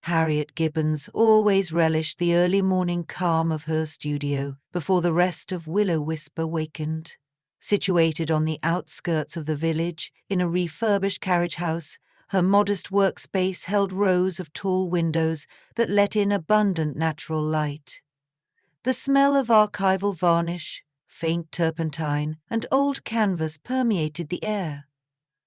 Harriet Gibbons always relished the early morning calm of her studio before the rest of Willow Wisp awakened. Situated on the outskirts of the village, in a refurbished carriage house, her modest workspace held rows of tall windows that let in abundant natural light. The smell of archival varnish, faint turpentine, and old canvas permeated the air.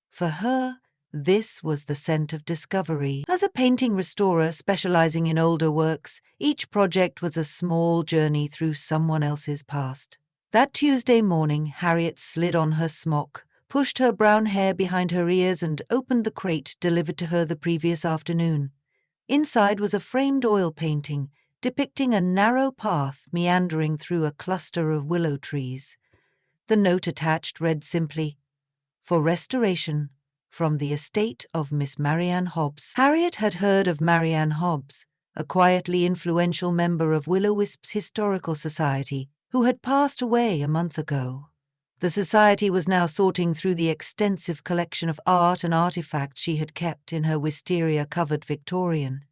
For her, this was the scent of discovery. As a painting restorer specializing in older works, each project was a small journey through someone else's past. That Tuesday morning, Harriet slid on her smock, pushed her brown hair behind her ears, and opened the crate delivered to her the previous afternoon. Inside was a framed oil painting depicting a narrow path meandering through a cluster of willow trees. The note attached read simply, "For restoration, from the estate of Miss Marianne Hobbs." Harriet had heard of Marianne Hobbs, a quietly influential member of Willow Wisp's Historical Society, who had passed away a month ago. The society was now sorting through the extensive collection of art and artifacts she had kept in her wisteria-covered Victorian.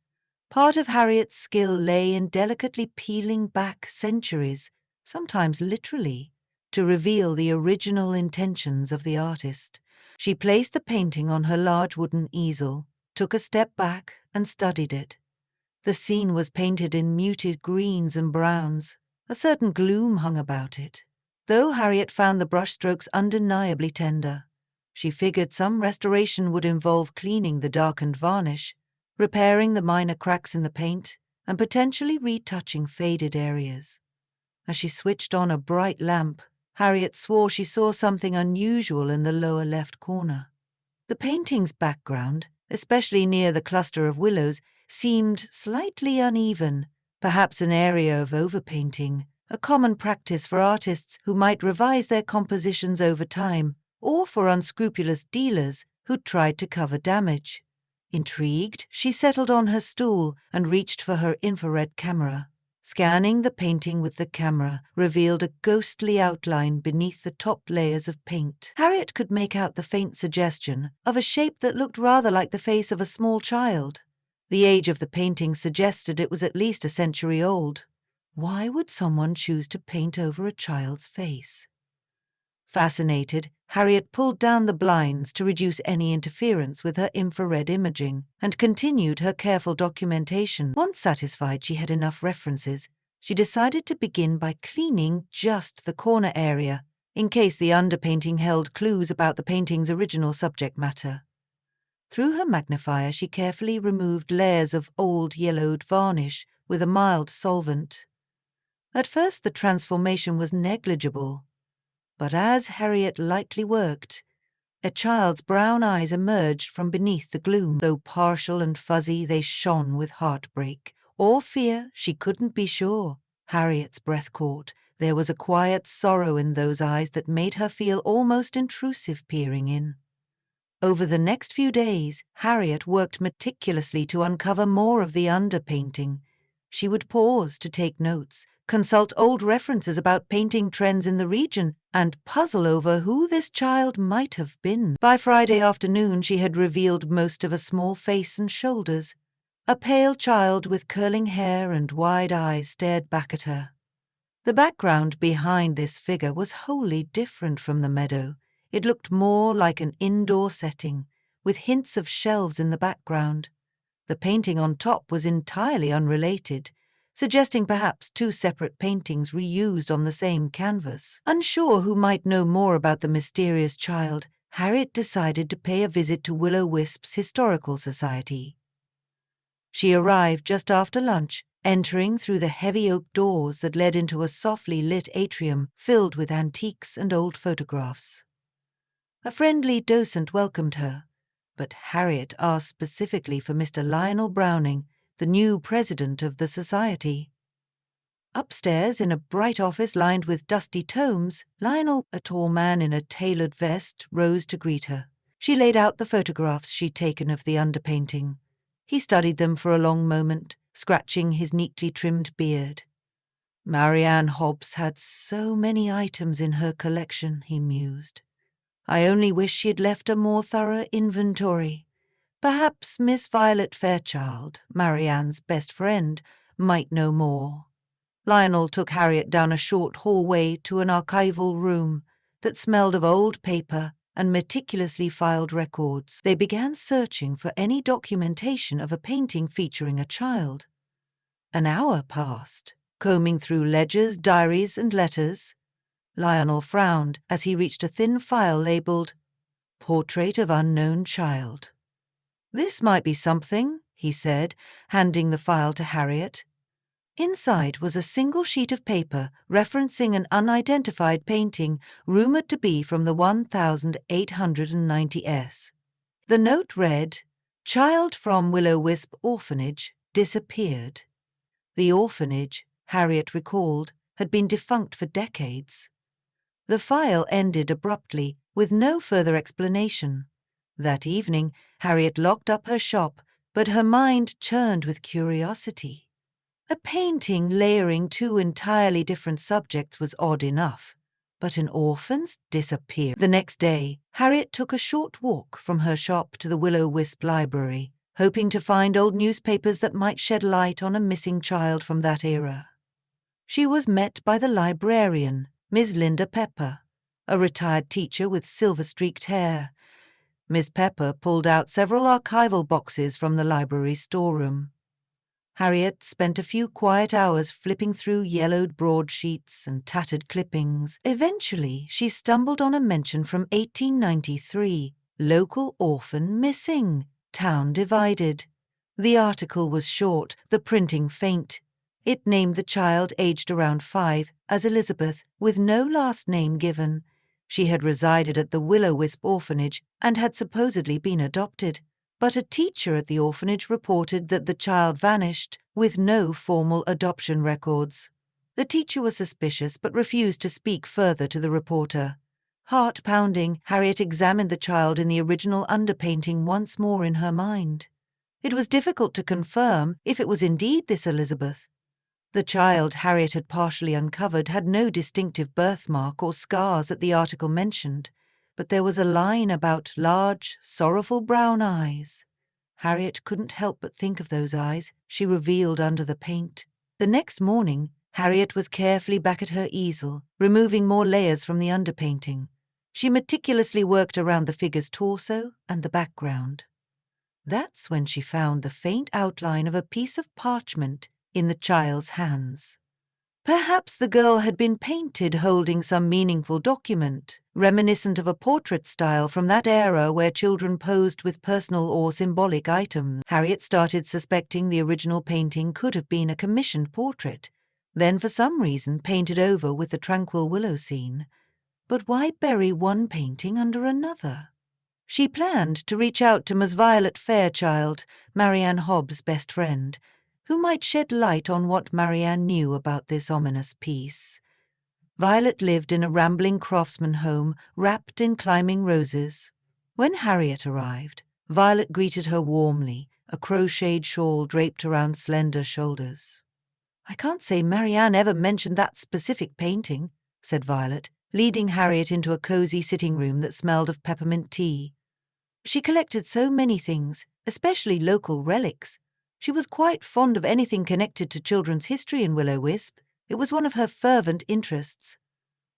Part of Harriet's skill lay in delicately peeling back centuries, sometimes literally, to reveal the original intentions of the artist. She placed the painting on her large wooden easel, took a step back, and studied it. The scene was painted in muted greens and browns. A certain gloom hung about it. Though Harriet found the brushstrokes undeniably tender, she figured some restoration would involve cleaning the darkened varnish, repairing the minor cracks in the paint, and potentially retouching faded areas. As she switched on a bright lamp, Harriet swore she saw something unusual in the lower left corner. The painting's background, especially near the cluster of willows, seemed slightly uneven, perhaps an area of overpainting, a common practice for artists who might revise their compositions over time, or for unscrupulous dealers who tried to cover damage. Intrigued, she settled on her stool and reached for her infrared camera. Scanning the painting with the camera revealed a ghostly outline beneath the top layers of paint. Harriet could make out the faint suggestion of a shape that looked rather like the face of a small child. The age of the painting suggested it was at least a century old. Why would someone choose to paint over a child's face? Fascinated, Harriet pulled down the blinds to reduce any interference with her infrared imaging and continued her careful documentation. Once satisfied she had enough references, she decided to begin by cleaning just the corner area, in case the underpainting held clues about the painting's original subject matter. Through her magnifier, she carefully removed layers of old yellowed varnish with a mild solvent. At first the transformation was negligible, but as Harriet lightly worked, a child's brown eyes emerged from beneath the gloom. Though partial and fuzzy, they shone with heartbreak. Or fear, she couldn't be sure. Harriet's breath caught. There was a quiet sorrow in those eyes that made her feel almost intrusive peering in. Over the next few days, Harriet worked meticulously to uncover more of the underpainting. She would pause to take notes, consult old references about painting trends in the region, and puzzle over who this child might have been. By Friday afternoon, she had revealed most of a small face and shoulders. A pale child with curling hair and wide eyes stared back at her. The background behind this figure was wholly different from the meadow. It looked more like an indoor setting, with hints of shelves in the background. The painting on top was entirely unrelated, suggesting perhaps two separate paintings reused on the same canvas. Unsure who might know more about the mysterious child, Harriet decided to pay a visit to Willow Wisp's Historical Society. She arrived just after lunch, entering through the heavy oak doors that led into a softly lit atrium filled with antiques and old photographs. A friendly docent welcomed her, but Harriet asked specifically for Mr. Lionel Browning, the new president of the society. Upstairs, in a bright office lined with dusty tomes, Lionel, a tall man in a tailored vest, rose to greet her. She laid out the photographs she'd taken of the underpainting. He studied them for a long moment, scratching his neatly trimmed beard. Marianne Hobbs had so many items in her collection, he mused. I only wish she'd left a more thorough inventory. Perhaps Miss Violet Fairchild, Marianne's best friend, might know more. Lionel took Harriet down a short hallway to an archival room that smelled of old paper and meticulously filed records. They began searching for any documentation of a painting featuring a child. An hour passed, combing through ledgers, diaries, and letters. Lionel frowned as he reached a thin file labeled Portrait of Unknown Child. "This might be something," he said, handing the file to Harriet. Inside was a single sheet of paper referencing an unidentified painting rumored to be from the 1890s. The note read, "Child from Willow Wisp Orphanage disappeared." The orphanage, Harriet recalled, had been defunct for decades. The file ended abruptly, with no further explanation. That evening, Harriet locked up her shop, but her mind churned with curiosity. A painting layering two entirely different subjects was odd enough, but an orphan's disappearance. The next day, Harriet took a short walk from her shop to the Willow Wisp library, hoping to find old newspapers that might shed light on a missing child from that era. She was met by the librarian, Miss Linda Pepper, a retired teacher with silver-streaked hair. Miss Pepper pulled out several archival boxes from the library storeroom. Harriet spent a few quiet hours flipping through yellowed broadsheets and tattered clippings. Eventually, she stumbled on a mention from 1893, "Local orphan missing, town divided." The article was short, the printing faint. It named the child aged around 5 as Elizabeth, with no last name given. She had resided at the Willow Wisp orphanage and had supposedly been adopted. But a teacher at the orphanage reported that the child vanished with no formal adoption records. The teacher was suspicious but refused to speak further to the reporter. Heart-pounding, Harriet examined the child in the original underpainting once more in her mind. It was difficult to confirm if it was indeed this Elizabeth. The child Harriet had partially uncovered had no distinctive birthmark or scars that the article mentioned, but there was a line about large, sorrowful brown eyes. Harriet couldn't help but think of those eyes she revealed under the paint. The next morning, Harriet was carefully back at her easel, removing more layers from the underpainting. She meticulously worked around the figure's torso and the background. That's when she found the faint outline of a piece of parchment in the child's hands. Perhaps the girl had been painted holding some meaningful document, reminiscent of a portrait style from that era where children posed with personal or symbolic items. Harriet started suspecting the original painting could have been a commissioned portrait, then for some reason painted over with the tranquil willow scene. But why bury one painting under another? She planned to reach out to Miss Violet Fairchild, Marianne Hobbs' best friend, who might shed light on what Marianne knew about this ominous piece. Violet lived in a rambling craftsman home wrapped in climbing roses. When Harriet arrived, Violet greeted her warmly, a crocheted shawl draped around slender shoulders. "I can't say Marianne ever mentioned that specific painting," said Violet, leading Harriet into a cozy sitting room that smelled of peppermint tea. She collected so many things, especially local relics. She was quite fond of anything connected to children's history in Willow Wisp. It was one of her fervent interests.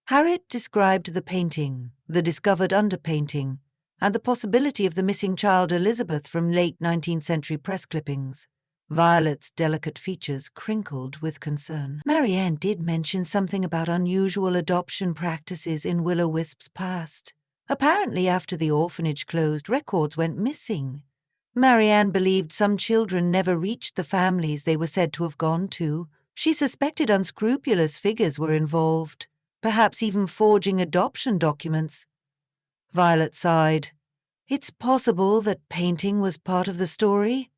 Harriet described the painting, the discovered underpainting, and the possibility of the missing child Elizabeth from late 19th century press clippings. Violet's delicate features crinkled with concern. Marianne did mention something about unusual adoption practices in Willow Wisp's past. Apparently, after the orphanage closed, records went missing. Marianne believed some children never reached the families they were said to have gone to. She suspected unscrupulous figures were involved, perhaps even forging adoption documents. Violet sighed. It's possible that painting was part of the story.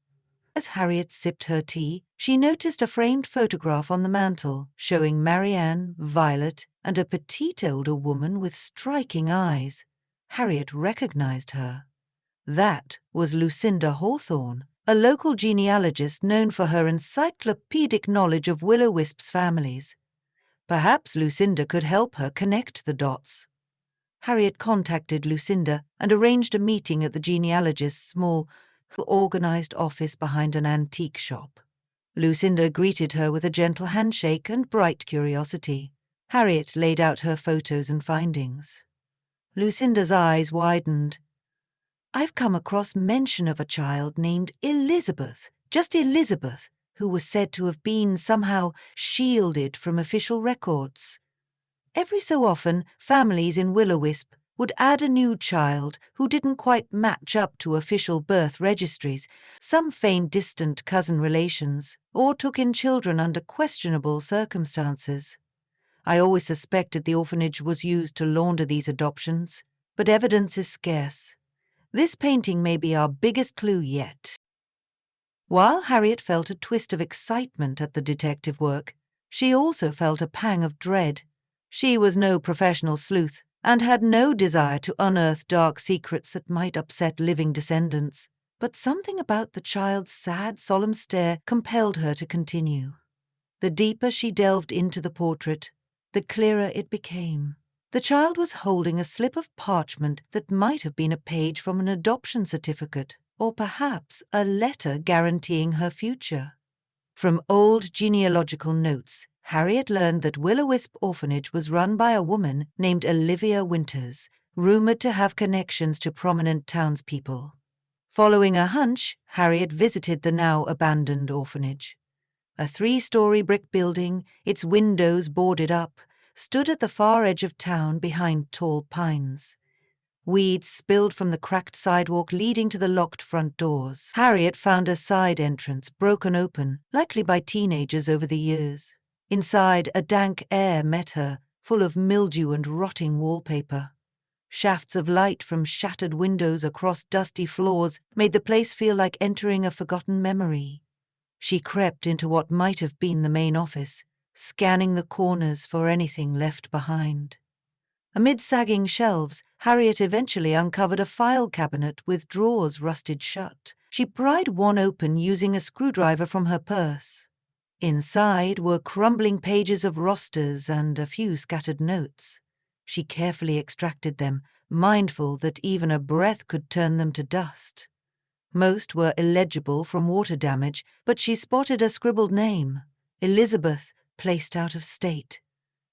As Harriet sipped her tea, she noticed a framed photograph on the mantel showing Marianne, Violet, and a petite older woman with striking eyes. Harriet recognized her. That was Lucinda Hawthorne, a local genealogist known for her encyclopedic knowledge of Willow Wisp's families. Perhaps Lucinda could help her connect the dots. Harriet contacted Lucinda and arranged a meeting at the genealogist's small, organized office behind an antique shop. Lucinda greeted her with a gentle handshake and bright curiosity. Harriet laid out her photos and findings. Lucinda's eyes widened. "I've come across mention of a child named Elizabeth, just Elizabeth, who was said to have been somehow shielded from official records. Every so often, families in Willow Wisp would add a new child who didn't quite match up to official birth registries, some feigned distant cousin relations, or took in children under questionable circumstances. I always suspected the orphanage was used to launder these adoptions, but evidence is scarce. This painting may be our biggest clue yet." While Harriet felt a twist of excitement at the detective work, she also felt a pang of dread. She was no professional sleuth and had no desire to unearth dark secrets that might upset living descendants. But something about the child's sad, solemn stare compelled her to continue. The deeper she delved into the portrait, the clearer it became. The child was holding a slip of parchment that might have been a page from an adoption certificate, or perhaps a letter guaranteeing her future. From old genealogical notes, Harriet learned that Willow Wisp Orphanage was run by a woman named Olivia Winters, rumored to have connections to prominent townspeople. Following a hunch, Harriet visited the now abandoned orphanage. A 3-story brick building, its windows boarded up, stood at the far edge of town behind tall pines. Weeds spilled from the cracked sidewalk leading to the locked front doors. Harriet found a side entrance broken open, likely by teenagers over the years. Inside, a dank air met her, full of mildew and rotting wallpaper. Shafts of light from shattered windows across dusty floors made the place feel like entering a forgotten memory. She crept into what might have been the main office, scanning the corners for anything left behind. Amid sagging shelves, Harriet eventually uncovered a file cabinet with drawers rusted shut. She pried one open using a screwdriver from her purse. Inside were crumbling pages of rosters and a few scattered notes. She carefully extracted them, mindful that even a breath could turn them to dust. Most were illegible from water damage, but she spotted a scribbled name, Elizabeth, placed out of state.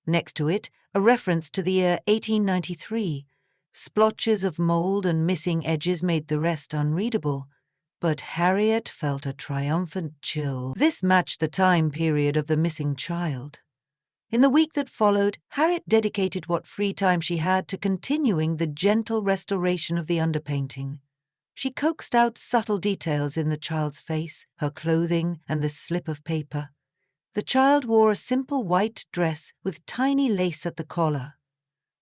Next to it, a reference to the year 1893. Splotches of mold and missing edges made the rest unreadable, but Harriet felt a triumphant chill. This matched the time period of the missing child. In the week that followed, Harriet dedicated what free time she had to continuing the gentle restoration of the underpainting. She coaxed out subtle details in the child's face, her clothing, and the slip of paper. The child wore a simple white dress with tiny lace at the collar.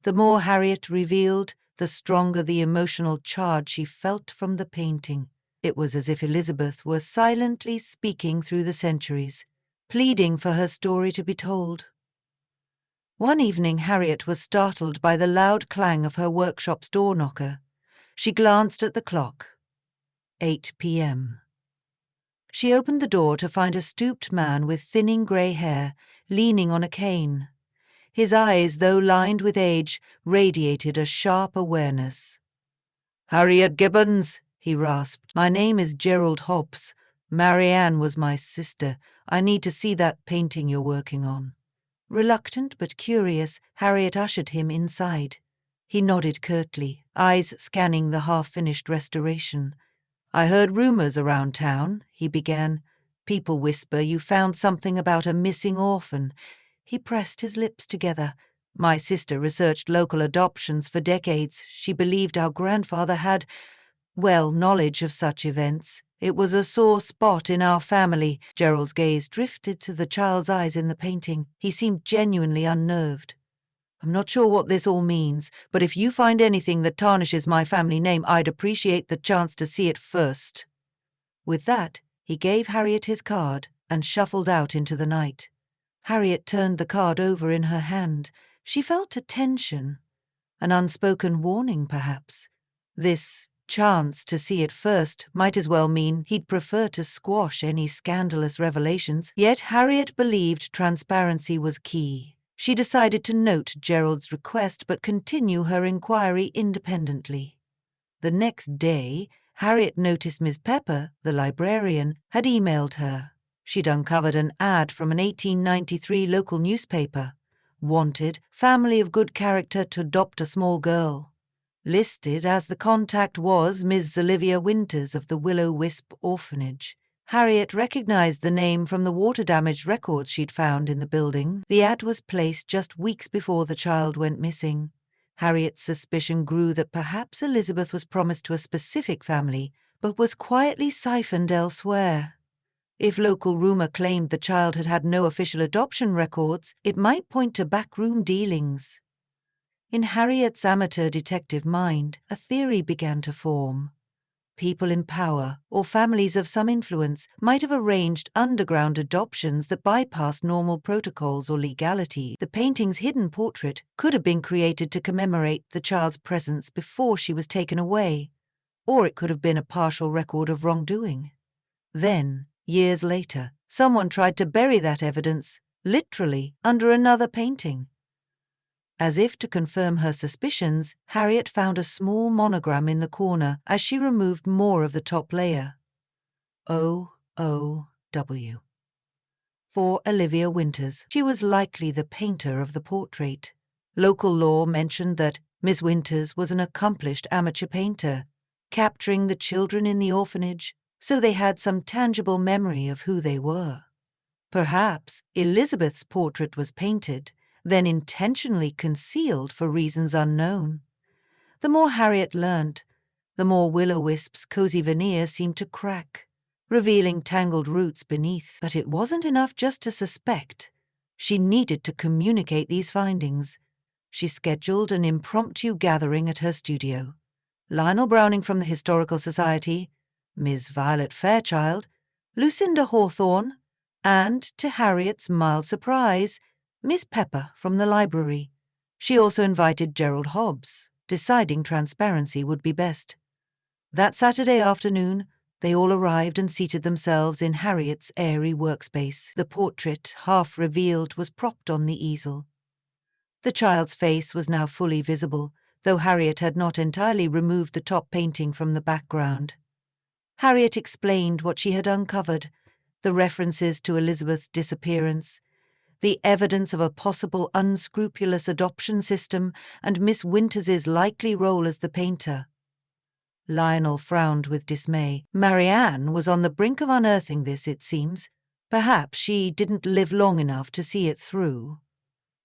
The more Harriet revealed, the stronger the emotional charge she felt from the painting. It was as if Elizabeth were silently speaking through the centuries, pleading for her story to be told. One evening Harriet was startled by the loud clang of her workshop's door knocker. She glanced at the clock. 8 p.m. She opened the door to find a stooped man with thinning grey hair, leaning on a cane. His eyes, though lined with age, radiated a sharp awareness. "Harriet Gibbons," he rasped. "My name is Gerald Hobbs. Marianne was my sister. I need to see that painting you're working on." Reluctant but curious, Harriet ushered him inside. He nodded curtly, eyes scanning the half-finished restoration. "I heard rumors around town," he began. "People whisper you found something about a missing orphan." He pressed his lips together. "My sister researched local adoptions for decades. She believed our grandfather had, knowledge of such events. It was a sore spot in our family." Gerald's gaze drifted to the child's eyes in the painting. He seemed genuinely unnerved. "I'm not sure what this all means, but if you find anything that tarnishes my family name, I'd appreciate the chance to see it first." With that, he gave Harriet his card and shuffled out into the night. Harriet turned the card over in her hand. She felt a tension, an unspoken warning, perhaps. This chance to see it first might as well mean he'd prefer to squash any scandalous revelations, yet Harriet believed transparency was key. She decided to note Gerald's request but continue her inquiry independently. The next day, Harriet noticed Miss Pepper, the librarian, had emailed her. She'd uncovered an ad from an 1893 local newspaper. Wanted, family of good character to adopt a small girl. Listed as the contact was Miss Olivia Winters of the Willow Wisp orphanage. Harriet recognized the name from the water-damaged records she'd found in the building. The ad was placed just weeks before the child went missing. Harriet's suspicion grew that perhaps Elizabeth was promised to a specific family, but was quietly siphoned elsewhere. If local rumor claimed the child had had no official adoption records, it might point to backroom dealings. In Harriet's amateur detective mind, a theory began to form. People in power, or families of some influence, might have arranged underground adoptions that bypassed normal protocols or legality. The painting's hidden portrait could have been created to commemorate the child's presence before she was taken away, or it could have been a partial record of wrongdoing. Then, years later, someone tried to bury that evidence, literally, under another painting. As if to confirm her suspicions, Harriet found a small monogram in the corner as she removed more of the top layer. O.O.W. For Olivia Winters. She was likely the painter of the portrait. Local law mentioned that Miss Winters was an accomplished amateur painter, capturing the children in the orphanage so they had some tangible memory of who they were. Perhaps Elizabeth's portrait was painted, then intentionally concealed for reasons unknown. The more Harriet learned, the more Willow Wisp's cozy veneer seemed to crack, revealing tangled roots beneath. But it wasn't enough just to suspect. She needed to communicate these findings. She scheduled an impromptu gathering at her studio. Lionel Browning from the Historical Society, Miss Violet Fairchild, Lucinda Hawthorne, and, to Harriet's mild surprise, Miss Pepper from the library. She also invited Gerald Hobbs, deciding transparency would be best. That Saturday afternoon, they all arrived and seated themselves in Harriet's airy workspace. The portrait, half revealed, was propped on the easel. The child's face was now fully visible, though Harriet had not entirely removed the top painting from the background. Harriet explained what she had uncovered, the references to Elizabeth's disappearance, the evidence of a possible unscrupulous adoption system, and Miss Winters's likely role as the painter. Lionel frowned with dismay. Marianne was on the brink of unearthing this, it seems. Perhaps she didn't live long enough to see it through.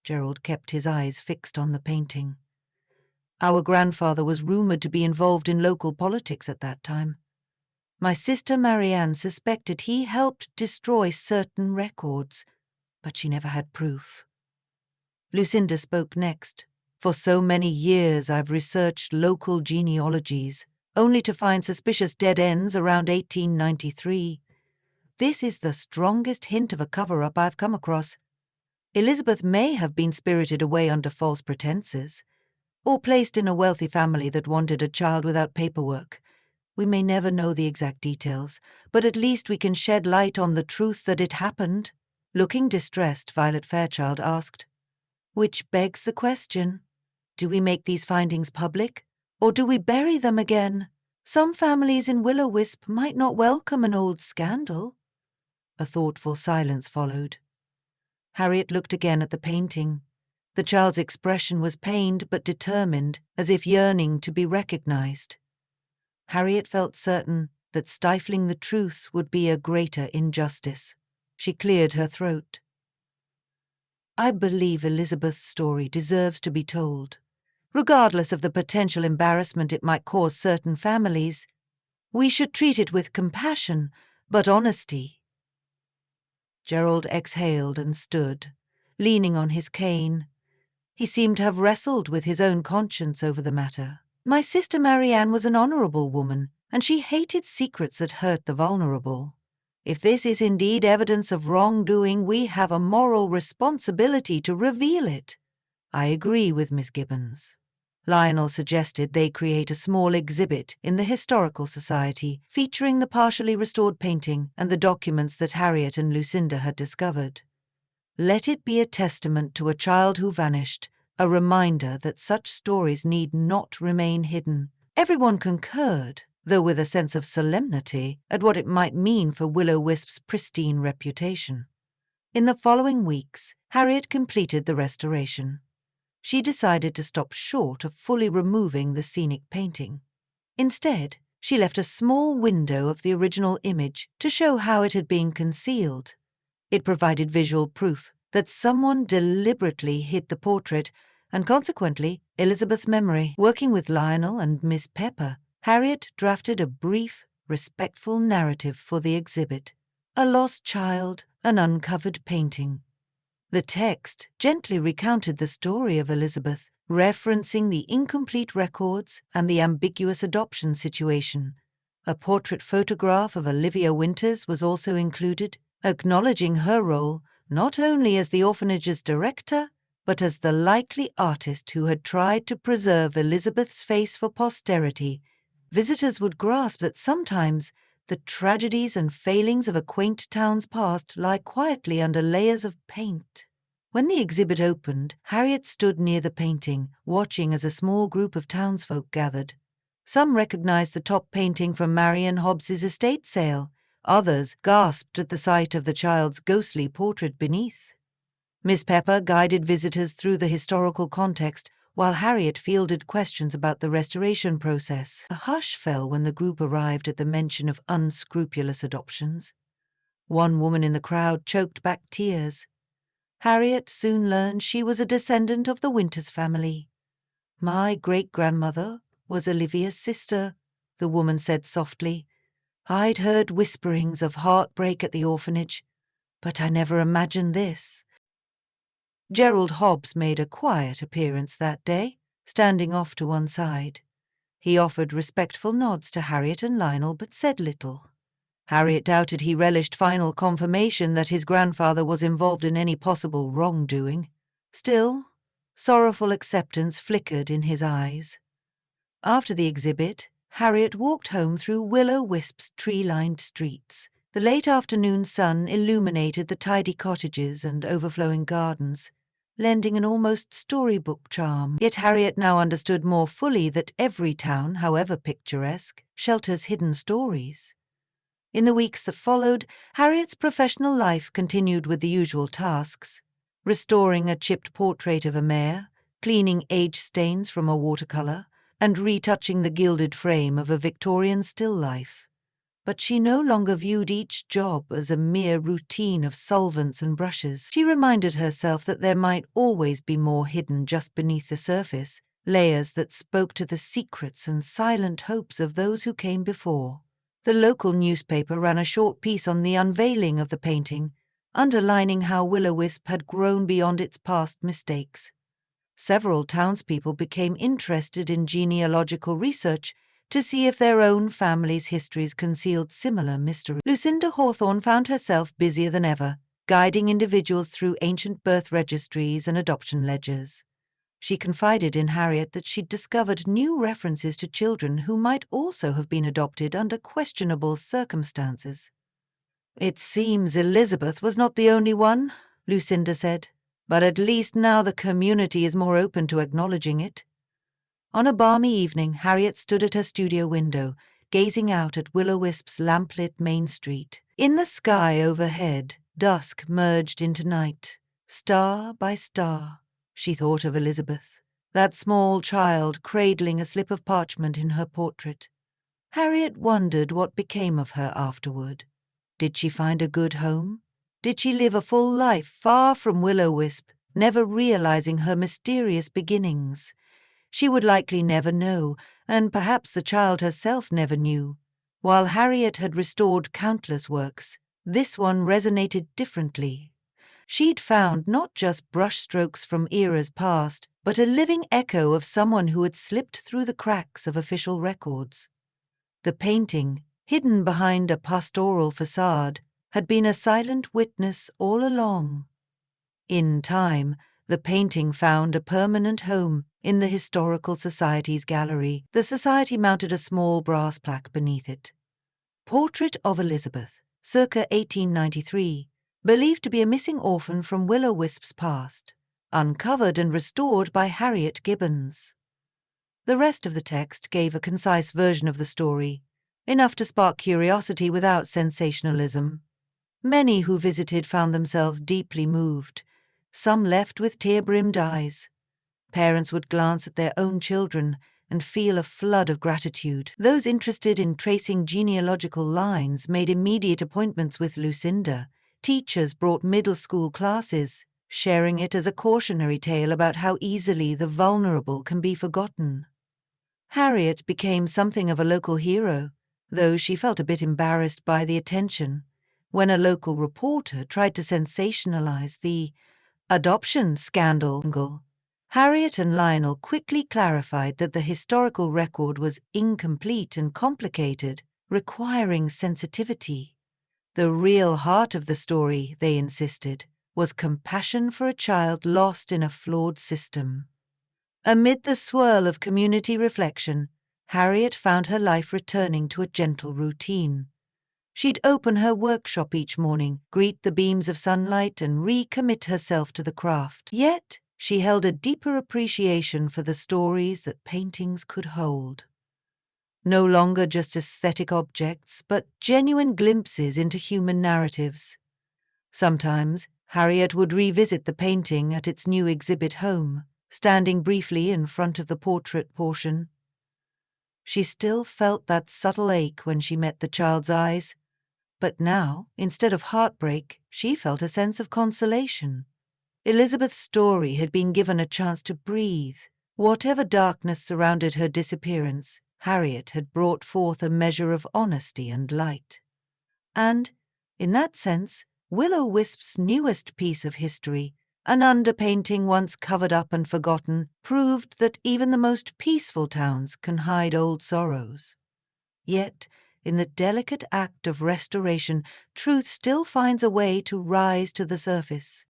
Gerald kept his eyes fixed on the painting. Our grandfather was rumoured to be involved in local politics at that time. My sister Marianne suspected he helped destroy certain records, but she never had proof. Lucinda spoke next. For so many years I've researched local genealogies, only to find suspicious dead ends around 1893. This is the strongest hint of a cover-up I've come across. Elizabeth may have been spirited away under false pretenses, or placed in a wealthy family that wanted a child without paperwork. We may never know the exact details, but at least we can shed light on the truth that it happened. Looking distressed, Violet Fairchild asked, "Which begs the question, do we make these findings public, or do we bury them again? Some families in Willow Wisp might not welcome an old scandal." A thoughtful silence followed. Harriet looked again at the painting. The child's expression was pained but determined, as if yearning to be recognized. Harriet felt certain that stifling the truth would be a greater injustice. She cleared her throat. "I believe Elizabeth's story deserves to be told, regardless of the potential embarrassment it might cause certain families. We should treat it with compassion, but honesty." Gerald exhaled and stood, leaning on his cane. He seemed to have wrestled with his own conscience over the matter. My sister Marianne was an honourable woman, and she hated secrets that hurt the vulnerable. If this is indeed evidence of wrongdoing, we have a moral responsibility to reveal it. I agree with Miss Gibbons. Lionel suggested they create a small exhibit in the Historical Society featuring the partially restored painting and the documents that Harriet and Lucinda had discovered. Let it be a testament to a child who vanished, a reminder that such stories need not remain hidden. Everyone concurred. though with a sense of solemnity at what it might mean for Willow Wisp's pristine reputation. In the following weeks, Harriet completed the restoration. She decided to stop short of fully removing the scenic painting. Instead, she left a small window of the original image to show how it had been concealed. It provided visual proof that someone deliberately hid the portrait, and consequently, Elizabeth's memory. Working with Lionel and Miss Pepper, Harriet drafted a brief, respectful narrative for the exhibit. A lost child, an uncovered painting. The text gently recounted the story of Elizabeth, referencing the incomplete records and the ambiguous adoption situation. A portrait photograph of Olivia Winters was also included, acknowledging her role not only as the orphanage's director, but as the likely artist who had tried to preserve Elizabeth's face for posterity. Visitors would grasp that sometimes the tragedies and failings of a quaint town's past lie quietly under layers of paint. When the exhibit opened, Harriet stood near the painting, watching as a small group of townsfolk gathered. Some recognized the top painting from Marion Hobbs's estate sale. Others gasped at the sight of the child's ghostly portrait beneath. Miss Pepper guided visitors through the historical context, while Harriet fielded questions about the restoration process. A hush fell when the group arrived at the mention of unscrupulous adoptions. One woman in the crowd choked back tears. Harriet soon learned she was a descendant of the Winters family. "My great-grandmother was Olivia's sister," the woman said softly. "I'd heard whisperings of heartbreak at the orphanage, but I never imagined this." Gerald Hobbs made a quiet appearance that day, standing off to one side. He offered respectful nods to Harriet and Lionel, but said little. Harriet doubted he relished final confirmation that his grandfather was involved in any possible wrongdoing. Still, sorrowful acceptance flickered in his eyes. After the exhibit, Harriet walked home through Willow Wisp's tree-lined streets. The late afternoon sun illuminated the tidy cottages and overflowing gardens, lending an almost storybook charm. Yet Harriet now understood more fully that every town, however picturesque, shelters hidden stories. In the weeks that followed, Harriet's professional life continued with the usual tasks: restoring a chipped portrait of a mare, cleaning age stains from a watercolor, and retouching the gilded frame of a Victorian still life. But she no longer viewed each job as a mere routine of solvents and brushes. She reminded herself that there might always be more hidden just beneath the surface, layers that spoke to the secrets and silent hopes of those who came before. The local newspaper ran a short piece on the unveiling of the painting, underlining how Willow Wisp had grown beyond its past mistakes. Several townspeople became interested in genealogical research to see if their own families' histories concealed similar mysteries. Lucinda Hawthorne found herself busier than ever, guiding individuals through ancient birth registries and adoption ledgers. She confided in Harriet that she'd discovered new references to children who might also have been adopted under questionable circumstances. "It seems Elizabeth was not the only one," Lucinda said, "but at least now the community is more open to acknowledging it." On a balmy evening, Harriet stood at her studio window, gazing out at Willow Wisp's lamplit main street. In the sky overhead, dusk merged into night. Star by star, she thought of Elizabeth, that small child cradling a slip of parchment in her portrait. Harriet wondered what became of her afterward. Did she find a good home? Did she live a full life far from Willow Wisp, never realizing her mysterious beginnings? She would likely never know, and perhaps the child herself never knew. While Harriet had restored countless works, this one resonated differently. She'd found not just brushstrokes from eras past, but a living echo of someone who had slipped through the cracks of official records. The painting, hidden behind a pastoral facade, had been a silent witness all along. In time, the painting found a permanent home in the Historical Society's gallery. The Society mounted a small brass plaque beneath it. Portrait of Elizabeth, circa 1893, believed to be a missing orphan from Willow Wisp's past, uncovered and restored by Harriet Gibbons. The rest of the text gave a concise version of the story. enough to spark curiosity without sensationalism. Many who visited found themselves deeply moved, some left with tear-brimmed eyes. Parents would glance at their own children and feel a flood of gratitude. Those interested in tracing genealogical lines made immediate appointments with Lucinda. Teachers brought middle school classes, sharing it as a cautionary tale about how easily the vulnerable can be forgotten. Harriet became something of a local hero, though she felt a bit embarrassed by the attention when a local reporter tried to sensationalize the adoption scandal. Harriet and Lionel quickly clarified that the historical record was incomplete and complicated, requiring sensitivity. The real heart of the story, they insisted, was compassion for a child lost in a flawed system. Amid the swirl of community reflection, Harriet found her life returning to a gentle routine. She'd open her workshop each morning, greet the beams of sunlight, and recommit herself to the craft. Yet, she held a deeper appreciation for the stories that paintings could hold. No longer just aesthetic objects, but genuine glimpses into human narratives. Sometimes, Harriet would revisit the painting at its new exhibit home, standing briefly in front of the portrait portion. She still felt that subtle ache when she met the child's eyes, but now, instead of heartbreak, she felt a sense of consolation. Elizabeth's story had been given a chance to breathe. Whatever darkness surrounded her disappearance, Harriet had brought forth a measure of honesty and light. And, in that sense, Willow Wisp's newest piece of history, an underpainting once covered up and forgotten, proved that even the most peaceful towns can hide old sorrows. Yet, in the delicate act of restoration, truth still finds a way to rise to the surface.